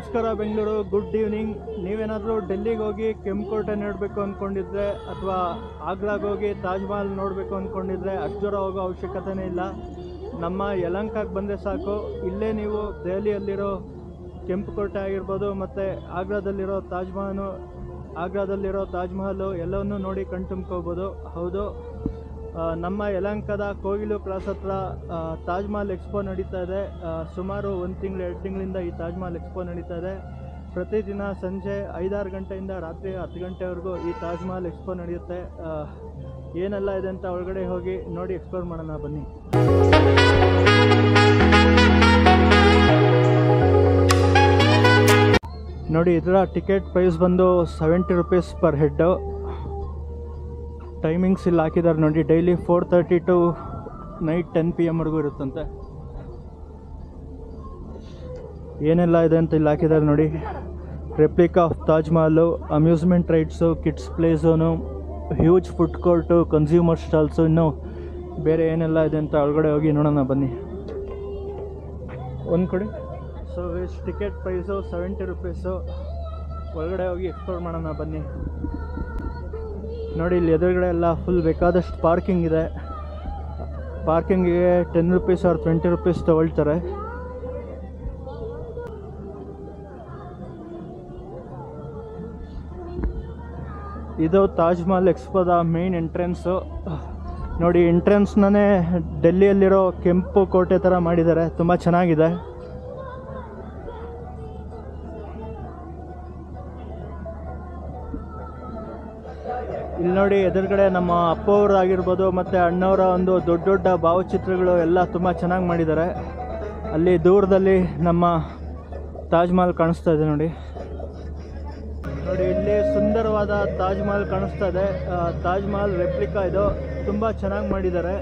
ನಮಸ್ಕಾರ Bengaluru, good evening. ನೀವೇನಾದರೂ ಡೆಲ್ಲಿಗೆ ಹೋಗಿ ಕೆಂಪು ಕೋಟೆ ನೋಡಬೇಕು ಅಂದ್ಕೊಂಡಿದ್ರೆ ಅಥವಾ ಆಗ್ರಾಗೆ ಹೋಗಿ ತಾಜ್ ಮಹಲ್ ನೋಡಬೇಕು ಅಂದ್ಕೊಂಡಿದ್ರೆ ಅಷ್ಟು ದೂರ ಹೋಗೋ ಅವಶ್ಯಕತೆನೇ ಇಲ್ಲ. ನಮ್ಮ ಯಲಹಂಕಕ್ಕೆ ಬಂದರೆ ಸಾಕು. ಇಲ್ಲೇ ನೀವು ದೆಹಲಿಯಲ್ಲಿರೋ ಕೆಂಪು ಕೋಟೆ ಆಗಿರ್ಬೋದು ಮತ್ತು ಆಗ್ರಾದಲ್ಲಿರೋ ತಾಜ್ ಮಹಲು ಎಲ್ಲವನ್ನೂ ನೋಡಿ ಕಣ್ತುಂಬ್ಕೋಬೋದು. ಹೌದು, ನಮ್ಮ ಯಲಹಂಕದ ಕೋಗಿಲು ಕ್ರಾಸ್ ಹತ್ರ ತಾಜ್ ಮಹಲ್ ಎಕ್ಸ್ಪೋ ನಡೀತಾ ಇದೆ. ಸುಮಾರು 1 ತಿಂಗಳು 2 ತಿಂಗಳಿಂದ ಈ ತಾಜ್ ಮಹಲ್ ಎಕ್ಸ್ಪೋ ನಡೀತಾ ಇದೆ. ಪ್ರತಿದಿನ ಸಂಜೆ 5-6 ಗಂಟೆಯಿಂದ ರಾತ್ರಿ 10 ಗಂಟೆವರೆಗೂ ಈ ತಾಜ್ ಮಹಲ್ ಎಕ್ಸ್ಪೋ ನಡೆಯುತ್ತೆ. ಏನೆಲ್ಲ ಇದೆ ಅಂತ ಒಳಗಡೆ ಹೋಗಿ ನೋಡಿ ಎಕ್ಸ್ಪ್ಲೋರ್ ಮಾಡೋಣ ಬನ್ನಿ. ನೋಡಿ, ಇದರ ಟಿಕೆಟ್ ಪ್ರೈಸ್ ಬಂದು 70 ರೂಪೀಸ್ ಪರ್ ಹೆಡ್ಡು. ಟೈಮಿಂಗ್ಸ್ ಇಲ್ಲಿ ಹಾಕಿದ್ದಾರೆ ನೋಡಿ. ಡೈಲಿ 4:30 ಟು ನೈಟ್ 10 PM ವರೆಗೂ ಇರುತ್ತಂತೆ. ಏನೆಲ್ಲ ಇದೆ ಅಂತ ಇಲ್ಲಿ ಹಾಕಿದ್ದಾರೆ ನೋಡಿ. Replica of Taj Mahal, amusement rides, kids play zone, huge food court, consumer stalls, ಇನ್ನೂ ಬೇರೆ ಏನೆಲ್ಲ ಇದೆ ಅಂತ ಒಳಗಡೆ ಹೋಗಿ ನೋಡೋಣ ಬನ್ನಿ. ಒಂದು ಕಡೆ ಸೊ ಇಷ್ಟು ಟಿಕೆಟ್ ಪ್ರೈಸು 70 ರೂಪೀಸು. ಒಳಗಡೆ ಹೋಗಿ ಎಕ್ಸ್ಪ್ಲೋರ್ ಮಾಡೋಣ ಬನ್ನಿ. ನೋಡಿ, ಇಲ್ಲಿ ಎದುರುಗಡೆ ಎಲ್ಲ ಫುಲ್ ಬೇಕಾದಷ್ಟು ಪಾರ್ಕಿಂಗ್ ಇದೆ. ಪಾರ್ಕಿಂಗಿಗೆ 10 ರೂಪೀಸ್ ಆರ್ 20 ರೂಪೀಸ್ ತೊಗೊಳ್ತಾರೆ. ಇದು ತಾಜ್ ಮಹಲ್ ಎಕ್ಸ್ಪೋದ ಮೇನ್ ಎಂಟ್ರೆನ್ಸು. ನೋಡಿ, ಎಂಟ್ರೆನ್ಸ್ನೇ ಡೆಲ್ಲಿಯಲ್ಲಿರೋ ಕೆಂಪು ಕೋಟೆ ಥರ ಮಾಡಿದ್ದಾರೆ. ತುಂಬ ಚೆನ್ನಾಗಿದೆ. ಇಲ್ಲಿ ನೋಡಿ, ಎದುರುಗಡೆ ನಮ್ಮ ಅಪ್ಪವ್ರಾಗಿರ್ಬೋದು ಮತ್ತು ಅಣ್ಣವರ ಒಂದು ದೊಡ್ಡ ದೊಡ್ಡ ಭಾವಚಿತ್ರಗಳು ಎಲ್ಲ ತುಂಬ ಚೆನ್ನಾಗಿ ಮಾಡಿದ್ದಾರೆ. ಅಲ್ಲಿ ದೂರದಲ್ಲಿ ನಮ್ಮ ತಾಜ್ ಮಹಲ್ ಕಾಣಿಸ್ತಾ ಇದೆ ನೋಡಿ. ಇಲ್ಲಿ ಸುಂದರವಾದ ತಾಜ್ ಮಹಲ್ ಕಾಣಿಸ್ತಾ ಇದೆ. ತಾಜ್ ಮಹಲ್ ರೆಪ್ಲಿಕಾ ಇದು. ತುಂಬ ಚೆನ್ನಾಗಿ ಮಾಡಿದ್ದಾರೆ.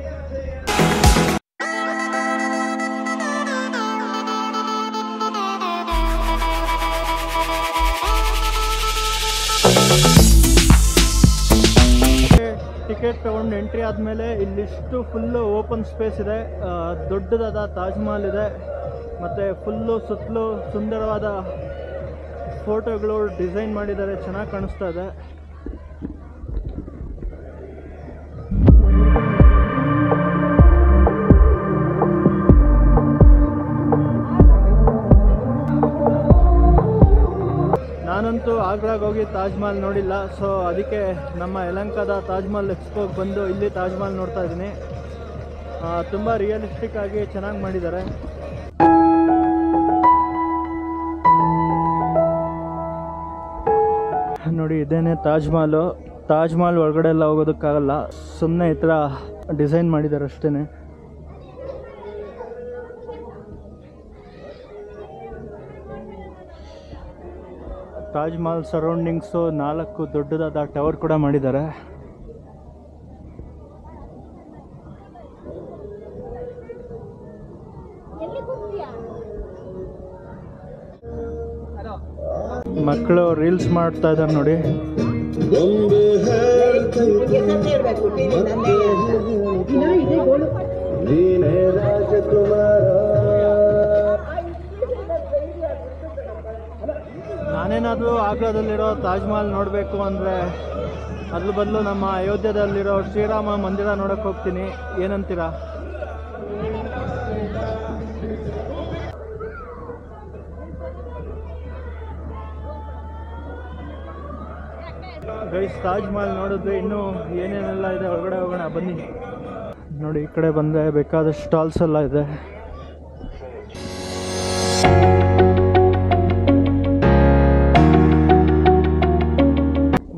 ಟಿಕೆಟ್ ತೊಗೊಂಡು ಎಂಟ್ರಿ ಆದಮೇಲೆ ಇಲ್ಲಿಷ್ಟು ಫುಲ್ಲು ಓಪನ್ ಸ್ಪೇಸ್ ಇದೆ. ದೊಡ್ಡದಾದ ತಾಜ್ ಮಹಲ್ ಇದೆ ಮತ್ತು ಫುಲ್ಲು ಸುತ್ತಲೂ ಸುಂದರವಾದ ಫೋಟೋಗಳು ಡಿಸೈನ್ ಮಾಡಿದ್ದಾರೆ. ಚೆನ್ನಾಗಿ ಕಾಣಿಸ್ತಾ ಇದೆ. ನಾನಂತೂ ಆಗ್ರಾಗೆ ಹೋಗಿ ತಾಜ್ ಮಹಲ್ ನೋಡಿಲ್ಲ. ಸೊ ಅದಕ್ಕೆ ನಮ್ಮ ಯಲಹಂಕದ ತಾಜ್ ಮಹಲ್ ಎಕ್ಸ್ಪೋಗೆ ಬಂದು ಇಲ್ಲಿ ತಾಜ್ ಮಹಲ್ ನೋಡ್ತಾ ಇದ್ದೀನಿ. ತುಂಬ ರಿಯಲಿಸ್ಟಿಕ್ ಆಗಿ ಚೆನ್ನಾಗಿ ಮಾಡಿದ್ದಾರೆ. ನೋಡಿ, ಇದೇನೆ ತಾಜ್ ಮಹಲು. ತಾಜ್ ಮಹಲ್ ಒಳಗಡೆ ಎಲ್ಲ ಹೋಗೋದಕ್ಕಾಗಲ್ಲ, ಸುಮ್ಮನೆ ಈ ಥರ ಡಿಸೈನ್ ಮಾಡಿದ್ದಾರೆ ಅಷ್ಟೇ. ತಾಜ್ ಮಹಲ್ ಸರೌಂಡಿಂಗ್ಸು 4 ದೊಡ್ಡದಾದ ಟವರ್ ಕೂಡ ಮಾಡಿದ್ದಾರೆ. ಮಕ್ಕಳು ರೀಲ್ಸ್ ಮಾಡ್ತಾ ಇದ್ದಾರೆ ನೋಡಿ. ನಾನೇನಾದರೂ ಆಗ್ರಾದಲ್ಲಿರೋ ತಾಜ್ ಮಹಲ್ ನೋಡಬೇಕು ಅಂದರೆ ಅದ್ರ ಬದಲು ನಮ್ಮ ಅಯೋಧ್ಯದಲ್ಲಿರೋ ಶ್ರೀರಾಮ ಮಂದಿರ ನೋಡೋಕ್ಕೆ ಹೋಗ್ತೀನಿ. ಏನಂತೀರಾ? ಗೈಸ್, ತಾಜ್ ಮಹಲ್ ನೋಡಿದ್ರೆ ಇನ್ನೂ ಏನೇನೆಲ್ಲ ಇದೆ ಒಳಗಡೆ ಹೋಗೋಣ ಬನ್ನಿ. ನೋಡಿ, ಈ ಕಡೆ ಬಂದರೆ ಬೇಕಾದಷ್ಟು ಸ್ಟಾಲ್ಸ್ ಎಲ್ಲ ಇದೆ.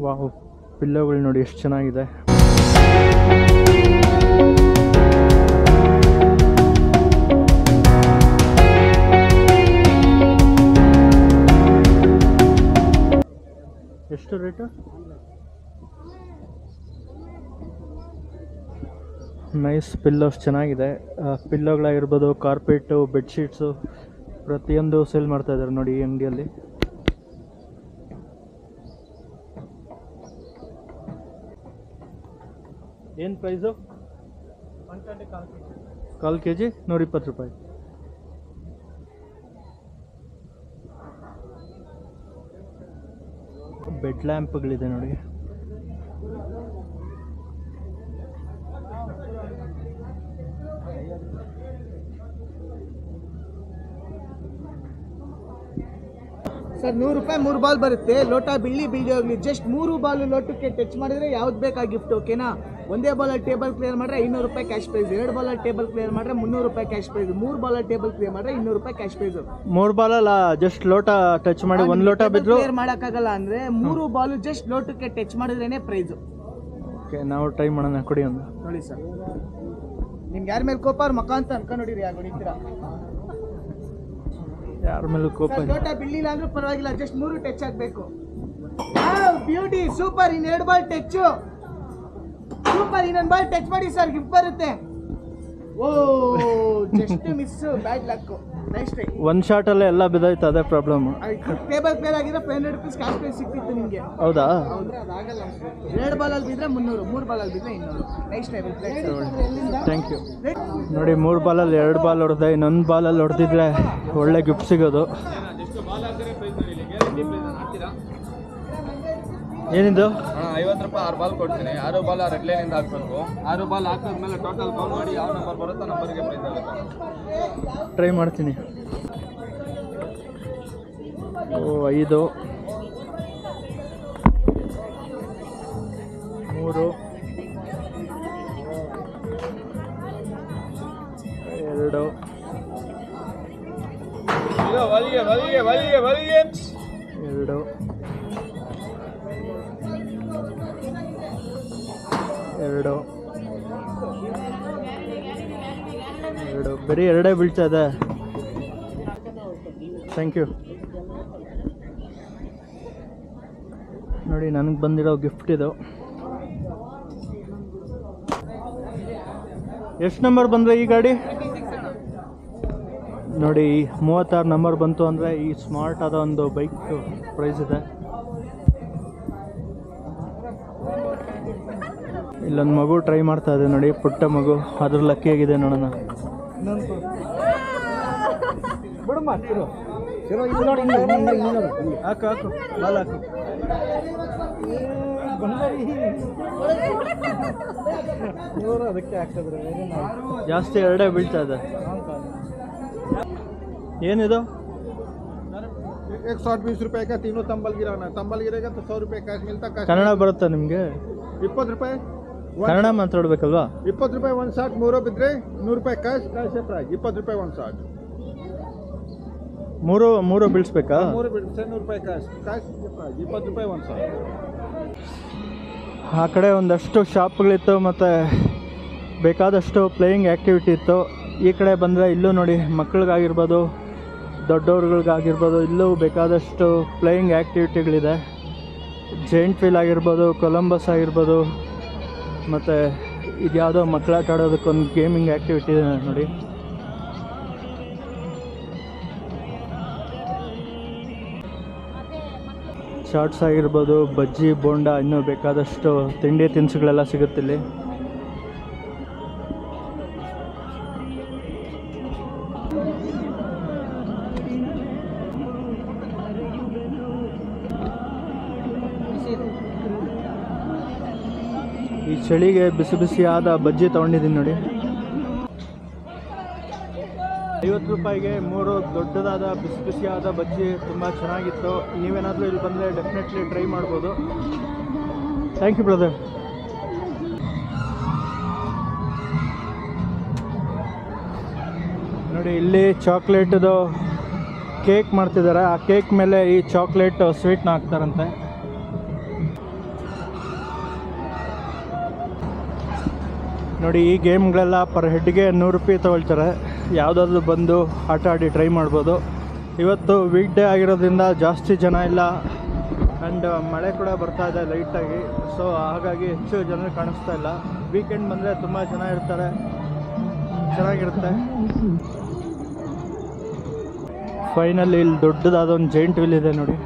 ವಾವ್, ಪಿಲ್ಲೋಗಳು ನೋಡಿ ಎಷ್ಟು ಚೆನ್ನಾಗಿದೆ. ಎಷ್ಟು ರೇಟು? ನೈಸ್ ಪಿಲ್ಲೋಸ್ ಚೆನ್ನಾಗಿದೆ. ಪಿಲ್ಲೋಗಳಾಗಿರ್ಬೋದು, ಕಾರ್ಪೆಟು, ಬೆಡ್ಶೀಟ್ಸು ಪ್ರತಿಯೊಂದು ಸೇಲ್ ಮಾಡ್ತಾ ಇದ್ದಾರೆ ನೋಡಿ ಈ ಅಂಗಡಿಯಲ್ಲಿ. ಏನು ಪ್ರೈಸು? 120 kg 120 ರೂಪಾಯಿ. ಬೆಡ್ ಲ್ಯಾಂಪ್ಗಳಿದೆ ನೋಡಿ. ಸರ್ 100 ರೂಪಾಯಿ 3 ಬಾಲ್ ಬರುತ್ತೆ. ಲೋಟ ಬೀಳಿ ಹೋಗ್ಲಿ, ಜಸ್ಟ್ 3 ಬಾಲ್ ಲೋಟಕ್ಕೆ ಟಚ್ ಮಾಡಿದ್ರೆ ಯಾವ್ದು ಬೇಕಾ ಗಿಫ್ಟ್. ಓಕೆನಾ? ಒಂದೇ ಬಾಲಲ್ಲಿ ಟೇಬಲ್ ಕ್ಲಿಯರ್ ಮಾಡಿದ್ರೆ 500 ರೂಪಾಯಿ ಕ್ಯಾಶ್ ಪ್ರೈಸ್, 2 ಬಾಲಲ್ಲಿ ಟೇಬಲ್ ಕ್ಲಿಯರ್ ಮಾಡಿದ್ರೆ 300 ರೂಪಾಯಿ ಕ್ಯಾಶ್ ಪ್ರೈಸ್, 3 ಬಾಲಲ್ಲಿ ಟೇಬಲ್ ಕ್ಲಿಯರ್ ಮಾಡಿದ್ರೆ 200 ರೂಪಾಯಿ ಕ್ಯಾಶ್ ಪ್ರೈಸ್. 3 ಬಾಲಲ್ಲ, ಜಸ್ಟ್ ಲೋಟ ಟಚ್ ಮಾಡಿ 1 ಲೋಟ ಬಿದ್ರು ಕ್ಲಿಯರ್ ಮಾಡೋಕ್ಕಾಗಲ್ಲ ಅಂದ್ರೆ 3 ಬಾಲ್ ಜಸ್ಟ್ ಲೋಟಕ್ಕೆ ಟಚ್ ಮಾಡಿದ್ರೇನೆ ಪ್ರೈಸ್. ಓಕೆ, ನಾವು ಟ್ರೈ ಮಾಡೋಣ. ಕೊಡಿ ಒಂದು ನೋಡಿ ಸರ್, ನಿಮ್ಗೆ ಯಾರ ಮೇಲೆ ಕೋಪ ಅವ್ರ ಮಕ್ಕ ಅಂತ ಅನ್ಕೊಂಡು ನೋಡಿರಿ, ಯಾರು ಹೊಡಿತೀರಾ? ಯಾರ ಮೇಲೂ ಕೋಪ. ಲೋಟ ಬೀಳಿಲ್ಲ ಅಂದ್ರೂ ಪರವಾಗಿಲ್ಲ, ಜಸ್ಟ್ 3 ಟಚ್ ಆಗಬೇಕು. Beauty, super. In 2 ball touch, super. ಇನ್ನೊಂದು ಬಾಲ್ ಟಚ್ ಮಾಡಿ ಸರ್, ಗಿಫ್ಟ್ ಬರುತ್ತೆ. Oh, just miss, bad luck. Next ಒಂದು ಶಾಟಲ್ಲೇ ಎಲ್ಲ ಬಿದ್ದಾಯ್ತು, ಅದೇ ಪ್ರಾಬ್ಲಮ್. ಟೇಬಲ್ ಪ್ಲೇಯರ್ ಆಗಿದ್ರೆ 500 ರೂಪೀಸ್ ಕ್ಯಾಶ್ ಪ್ರೈಸ್ ಸಿಕ್ತಿತ್ತು ನಿಮಗೆ. ಹೌದಾ? ಅದಾಗಲ್ಲ. 2 ಬಾಲಲ್ಲಿ ಬಿದ್ದರೆ 300, 3 ಬಾಲಲ್ಲಿ ಬಿದ್ದರೆ 200. Next table player. Thank you. ನೋಡಿ, 3 ಬಾಲಲ್ಲಿ 2 ಬಾಲ್ ಹೊಡೆದೆ, ಇನ್ನೊಂದು ಬಾಲಲ್ಲಿ ಹೊಡೆದಿದ್ರೆ ಒಳ್ಳೆ ಗಿಫ್ಟ್ ಸಿಗೋದು. ಏನಿದು? 50 ರೂಪಾಯಿ 6 ಬಾಲ್ ಕೊಡ್ತೀನಿ. 6 ಬಾಲ್ ರೆಡ್ ಲೈನಿಂದ ಹಾಕ್ಬೇಕು. 6 ಬಾಲ್ ಹಾಕಿದ್ಮೇಲೆ ಟೋಟಲ್ ಕೌಂಟ್ ಮಾಡಿ ಯಾವ ನಂಬರ್ ಬರುತ್ತೋ ನಂಬರ್ಗೆ ಪ್ರೈಸ್ ಆಗುತ್ತೆ. ಟ್ರೈ ಮಾಡ್ತೀನಿ. ಓ, 5, 3, 2, ವಲಿಗೆ ವಲಿಗೆ ವಲಿಗೆ ವಲಿಗೆ 2, 2, 2. ಬರೀ 2 ಬೀಳ್ತಾ ಇದೆ. Thank you. ನೋಡಿ, ನನಗೆ ಬಂದಿರೋ ಗಿಫ್ಟ್ ಇದು. ಎಷ್ಟು ನಂಬರ್ ಬಂದರೆ ಈ ಗಾಡಿ? ನೋಡಿ, 36 ನಂಬರ್ ಬಂತು ಅಂದರೆ ಈ ಸ್ಮಾರ್ಟ್ ಆದ ಒಂದು ಬೈಕ್ ಪ್ರೈಸ್ ಇದೆ. ಇಲ್ಲೊಂದು ಮಗು ಟ್ರೈ ಮಾಡ್ತಾ ಇದೆ ನೋಡಿ, ಪುಟ್ಟ ಮಗು. ಅದ್ರ ಲಕ್ಕಿ ಆಗಿದೆ ನೋಡೋಣ. ಹಾಕು ಹಾಕು, ಬಾಲ್ ಹಾಕು. ಅದಕ್ಕೆ ಹಾಕಿದ್ರೆ ಜಾಸ್ತಿ 2 ಬೀಳ್ತಾ ಇದೆ. ಏನಿದು? 120 ರೂಪಾಯಿ का 3 तंबल गिराना. तंबल गिरेगा तो 100 ರೂಪಾಯಿ ಕ್ಯಾಶ್ ಮಿಲ್ತಾ. ಕನ್ನಡ ಬರುತ್ತಾ ನಿಮಗೆ? 20 ರೂಪಾಯಿ ಕನ್ನಡ ಮಾತಾಡ್ಬೇಕಲ್ವಾ? 20 ರೂಪಾಯಿ 1 ಶಾಟ್. 3 ಬಿದ್ದರೆ 100 ರೂಪಾಯಿ ಕ್ಯಾಶ್. ಕ್ಯಾಶ್ ಪ್ರೈಸ್ 20 ರೂಪಾಯಿ 1 ಶಾಟ್. 3 ಬೀಳಿಸ್ಬೇಕಾ? 3 ಬಿಡಿದ್ರೆ 100 ರೂಪಾಯಿ ಕ್ಯಾಶ್. ಕ್ಯಾಶ್ ಪ್ರೈಸ್ 20 ರೂಪಾಯಿ 1 ಶಾಟ್. ಆ ಕಡೆ ಒಂದಷ್ಟು ಶಾಪ್ಗಳಿತ್ತು ಮತ್ತು ಬೇಕಾದಷ್ಟು ಪ್ಲೇಯಿಂಗ್ ಆ್ಯಕ್ಟಿವಿಟಿ ಇತ್ತು. ಈ ಕಡೆ ಬಂದರೆ ಇಲ್ಲೂ ನೋಡಿ, ಮಕ್ಕಳಿಗಾಗಿರ್ಬೋದು ದೊಡ್ಡವ್ರುಗಳಿಗಾಗಿರ್ಬೋದು ಇಲ್ಲೂ ಬೇಕಾದಷ್ಟು ಪ್ಲೇಯಿಂಗ್ ಆ್ಯಕ್ಟಿವಿಟಿಗಳಿದೆ. ಜೈಂಟ್ ವೀಲ್ ಆಗಿರ್ಬೋದು, ಕೊಲಂಬಸ್ ಆಗಿರ್ಬೋದು, ಮತ್ತು ಇದ್ಯಾವುದೋ ಮಕ್ಕಳಾಟ ಆಡೋದಕ್ಕೊಂದು ಗೇಮಿಂಗ್ ಆ್ಯಕ್ಟಿವಿಟಿ ಇದೆ ನೋಡಿ. ಚಾಟ್ಸ್ ಆಗಿರ್ಬೋದು, ಬಜ್ಜಿ, ಬೋಂಡ, ಇನ್ನೂ ಬೇಕಾದಷ್ಟು ತಿಂಡಿ ತಿನಿಸುಗಳೆಲ್ಲ ಸಿಗುತ್ತಿಲ್ಲಿ. ಈ ಚಳಿಗೆ ಬಿಸಿ ಬಿಸಿಯಾದ ಬಜ್ಜಿ ತೊಗೊಂಡಿದ್ದೀನಿ ನೋಡಿ. 50 ರೂಪಾಯಿಗೆ 3 ದೊಡ್ಡದಾದ ಬಿಸಿ ಬಿಸಿಯಾದ ಬಜ್ಜಿ ತುಂಬ ಚೆನ್ನಾಗಿತ್ತು. ನೀವೇನಾದರೂ ಇಲ್ಲಿ ಬಂದರೆ ಡೆಫಿನೆಟ್ಲಿ ಟ್ರೈ ಮಾಡ್ಬೋದು. Thank you brother. ನೋಡಿ, ಇಲ್ಲಿ ಚಾಕ್ಲೇಟದು ಕೇಕ್ ಮಾಡ್ತಿದ್ದಾರೆ. ಆ ಕೇಕ್ ಮೇಲೆ ಈ ಚಾಕ್ಲೇಟ್ ಸ್ವೀಟ್ನ ಹಾಕ್ತಾರಂತೆ. ನೋಡಿ, ಈ ಗೇಮ್ಗಳೆಲ್ಲ ಪರ್ ಹೆಡ್ಗೆ 100 ರೂಪಾಯಿ ತೊಗೊಳ್ತಾರೆ. ಯಾವುದಾದ್ರೂ ಬಂದು ಆಟ ಆಡಿ ಟ್ರೈ ಮಾಡ್ಬೋದು. ಇವತ್ತು ವೀಕ್ ಡೇ ಆಗಿರೋದ್ರಿಂದ ಜಾಸ್ತಿ ಜನ ಇಲ್ಲ. ಆ್ಯಂಡ್ ಮಳೆ ಕೂಡ ಬರ್ತಾ ಇದೆ ಲೈಟಾಗಿ. ಸೊ ಹಾಗಾಗಿ ಹೆಚ್ಚು ಜನರು ಕಾಣಿಸ್ತಾ ಇಲ್ಲ. ವೀಕೆಂಡ್ ಬಂದರೆ ತುಂಬ ಜನ ಇರ್ತಾರೆ, ಚೆನ್ನಾಗಿರುತ್ತೆ. ಫೈನಲಿ ಇಲ್ಲಿ ದೊಡ್ಡದಾದ ಒಂದು ಜೈಂಟ್ ವೀಲ್ ಇದೆ ನೋಡಿ.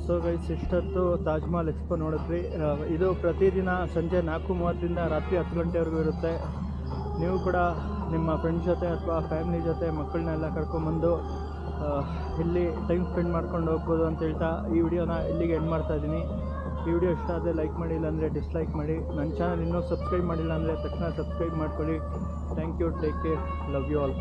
ಸೊ ಗೈಸ್ ಇಷ್ಟೊತ್ತು ತಾಜ್ ಮಹಲ್ ಎಕ್ಸ್ಪೋ ನೋಡಿದ್ವಿ. ಇದು ಪ್ರತಿದಿನ ಸಂಜೆ 4:30ರಿಂದ ರಾತ್ರಿ 10 ಗಂಟೆವರೆಗೂ ಇರುತ್ತೆ. ನೀವು ಕೂಡ ನಿಮ್ಮ ಫ್ರೆಂಡ್ಸ್ ಜೊತೆ ಅಥವಾ ಫ್ಯಾಮಿಲಿ ಜೊತೆ ಮಕ್ಕಳನ್ನೆಲ್ಲ ಕರ್ಕೊಂಬಂದು ಇಲ್ಲಿ ಟೈಮ್ ಸ್ಪೆಂಡ್ ಮಾಡ್ಕೊಂಡು ಹೋಗ್ಬೋದು ಅಂತ ಹೇಳ್ತಾ ಈ ವಿಡಿಯೋನ ಇಲ್ಲಿಗೆ ಎಂಡ್ ಮಾಡ್ತಾಯಿದ್ದೀನಿ. ಈ ವಿಡಿಯೋ ಇಷ್ಟ ಆದರೆ ಲೈಕ್ ಮಾಡಿ, ಇಲ್ಲಾಂದರೆ ಡಿಸ್ಲೈಕ್ ಮಾಡಿ. ನನ್ನ ಚಾನಲ್ ಇನ್ನೂ ಸಬ್ಸ್ಕ್ರೈಬ್ ಮಾಡಿಲ್ಲ ಅಂದರೆ ತಕ್ಷಣ ಸಬ್ಸ್ಕ್ರೈಬ್ ಮಾಡ್ಕೊಳ್ಳಿ. Thank you, take care, love you all.